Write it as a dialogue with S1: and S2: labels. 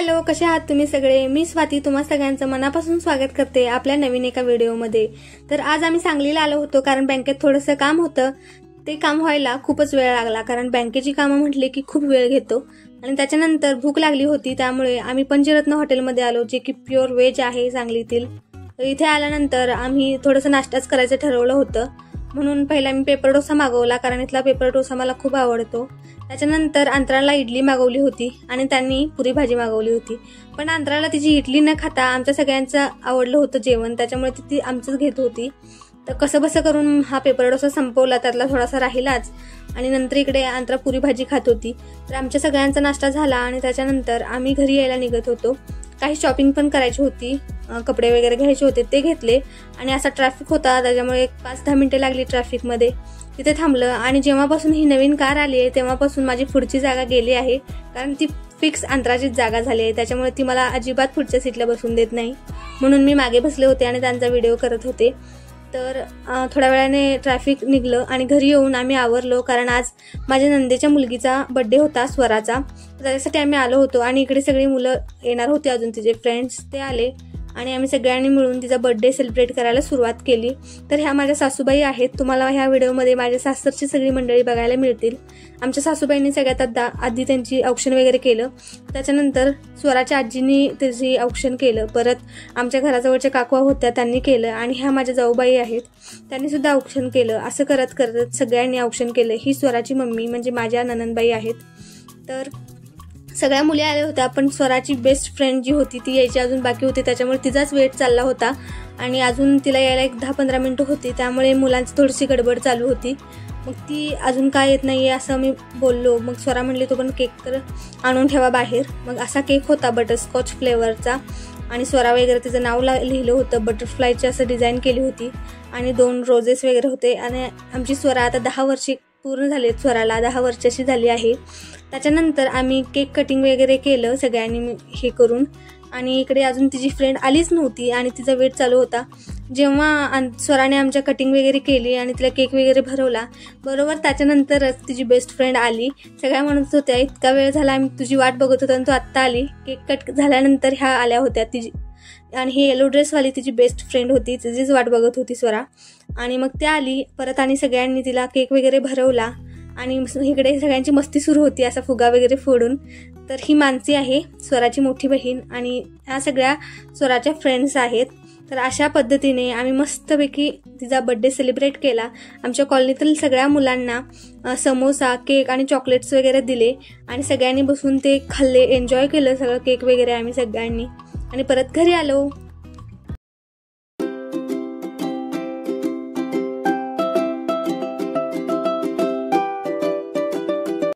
S1: Hello, कसे आहात तुम्ही सगळे? मी स्वाती तुम्हा सगळ्यांचं मनापासून स्वागत करते आपल्या नवीन एका व्हिडिओमध्ये। तर आज आम्ही सांगलीला आलो होतो कारण बँकेत थोडंसं काम होतं। ते काम व्हायला खूपच वेळ लागला कारण बँकेची कामं म्हटले की खूप वेळ घेतो आणि त्याच्यानंतर भूक लागली होती, त्यामुळे आम्ही पंचरत्न हॉटेलमध्ये आलो, जे की प्युअर व्हेज आहे सांगलीतील। इथे आल्यानंतर आम्ही थोडंसं नाश्ताच करायचं ठरवलं होतं, म्हणून पहिला मी पेपर डोसा मागवला कारण इथला पेपर डोसा मला खूप आवडतो। त्याच्यानंतर अंतराला इडली मागवली होती आणि त्यांनी पुरी भाजी मागवली होती, पण अंतराला तिची इडली न खाता आमच्या सगळ्यांचं आवडलं होतं जेवण, त्याच्यामुळे ती आमचंच घेत होती। तर कसं बसं करून हा पेपर डोसा संपवला, त्यातला थोडासा राहिलाच आणि नंतर इकडे अंतरा पुरी भाजी खात होती। तर आमच्या सगळ्यांचा नाश्ता झाला आणि त्याच्यानंतर आम्ही घरी यायला निघत होतो। काही शॉपिंग पण करायची होती, कपडे वगैरे घ्यायचे होते, ते घेतले आणि असा ट्रॅफिक होता त्याच्यामुळे 5-10 मिनिटे लागली ट्रॅफिकमध्ये। तिथे थांबलं आणि जेव्हापासून ही नवीन कार आली आहे तेव्हापासून माझी पुढची जागा गेली आहे, कारण ती फिक्स अंतराचीच जागा झाली आहे, त्याच्यामुळे ती मला अजिबात पुढच्या सीटला बसून देत नाही, म्हणून मी मागे बसले होते आणि त्यांचा व्हिडिओ करत होते। तर थोड्या वेळाने ट्रॅफिक निघलं आणि घरी येऊन आम्ही आवरलो, कारण आज माझ्या नंदेच्या मुलगीचा बर्थडे होता, स्वराचा, त्याच्यासाठी आम्ही आलो होतो आणि इकडे सगळी मुलं येणार होती, अजून तिचे फ्रेंड्स ते आले आणि आम्ही सगळ्यांनी मिळून तिचा बर्थडे सेलिब्रेट करायला सुरुवात केली। तर ह्या माझ्या सासूबाई आहेत, तुम्हाला ह्या व्हिडिओमध्ये माझ्या सासरची सगळी मंडळी बघायला मिळतील। आमच्या सासूबाईंनी सगळ्यात आधी त्यांची औक्षण वगैरे केलं, त्याच्यानंतर स्वराच्या आजींनी त्याची औक्षण केलं, परत आमच्या घराजवळच्या काकवा होत्या त्यांनी केलं आणि ह्या माझ्या जाऊबाई आहेत, त्यांनी सुद्धा औक्षण केलं। असं करत करत सगळ्यांनी औक्षण केलं। ही स्वराची मम्मी म्हणजे माझ्या ननंदबाई आहेत। तर सगळ्या मुली आल्या होत्या, पण स्वराची बेस्ट फ्रेंड जी होती ती यायची अजून बाकी होती, त्याच्यामुळे तिचाच वेट चालला होता आणि अजून तिला यायला एक 10-15 मिनिटं होती, त्यामुळे मुलांची थोडीशी गडबड चालू होती। मग ती अजून काय येत नाहीये असं मी बोललो, मग स्वरा म्हणली तो पण केक तर आणून ठेवा बाहेर। मग असा केक होता बटरस्कॉच फ्लेवरचा आणि स्वरा वगैरे तिचं नाव लिहिलं होतं, बटरफ्लायची असं डिझाईन केली होती आणि 2 रोजेस वगैरे होते। आणि आमची स्वरा आता 10 वर्षे पूर्ण झाले, स्वराला 10 वर्षाची झाली आहे। त्याच्यानंतर आम्ही केक कटिंग वगैरे केलं सगळ्यांनी हे करून आणि इकडे अजून तिची फ्रेंड आलीच नव्हती आणि तिचा वेट चालू होता। जेव्हा स्वराने आमच्या कटिंग वगैरे केली आणि तिला केक वगैरे भरवला, बरोबर त्याच्यानंतरच तिची बेस्ट फ्रेंड आली। सगळ्या म्हणत होत्या इतका वेळ झाला आम्ही तुझी वाट बघत होतो आणि तू आत्ता आली। केक कट झाल्यानंतर ह्या आल्या होत्या तिची, आणि ही येलो ड्रेसवाली तिची बेस्ट फ्रेंड होती, तिचीच वाट बघत होती स्वरा, आणि मग त्या आली परत आणि सगळ्यांनी तिला केक वगैरे भरवला आणि इकडे सगळ्यांची मस्ती सुरू होती असा फुगा वगैरे फोडून। तर ही मानसी आहे स्वराची मोठी बहीण आणि ह्या सगळ्या स्वराच्या फ्रेंड्स आहेत। तर अशा पद्धतीने आम्ही मस्तपैकी तिचा बर्थडे सेलिब्रेट केला। आमच्या कॉलनीतील सगळ्या मुलांना समोसा, केक आणि चॉकलेट्स वगैरे दिले आणि सगळ्यांनी बसून ते खाल्ले, एन्जॉय केलं सगळं केक वगैरे आम्ही सगळ्यांनी, आणि परत घरी आलो।